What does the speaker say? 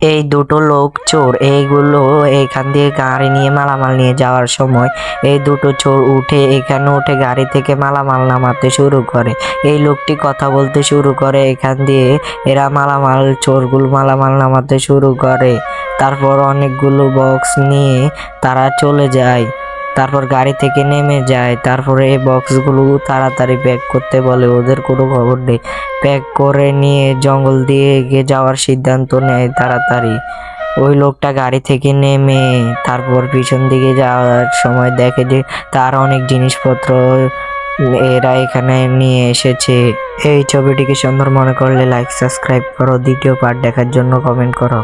এই দুটো লোক চোর, এইগুলো এখান দিয়ে গাড়ি নিয়ে মালামাল নিয়ে যাওয়ার সময় এই দুটো চোর এখানে উঠে গাড়ি থেকে মালামাল নামাতে শুরু করে। এই লোকটি কথা বলতে শুরু করে, এখান দিয়ে এরা চোরগুলো মালামাল নামাতে শুরু করে। তারপর অনেকগুলো বক্স নিয়ে তারা চলে যায়, তারপর গাড়ি থেকে নেমে যায়। তারপরে এই বক্সগুলো তাড়াতাড়ি প্যাক করতে বলে, ওদের কোনো খবর নেই। প্যাক করে নিয়ে জঙ্গল দিয়ে এগিয়ে যাওয়ার সিদ্ধান্ত নেয় তাড়াতাড়ি। ওই লোকটা গাড়ি থেকে নেমে তারপর পিছন দিকে যাওয়ার সময় দেখে যে তার অনেক জিনিসপত্র এরা এখানে নিয়ে এসেছে। এই ছবিটিকে সুন্দর মনে করলে লাইক সাবস্ক্রাইব করো, দ্বিতীয় পার্ট দেখার জন্য কমেন্ট করো।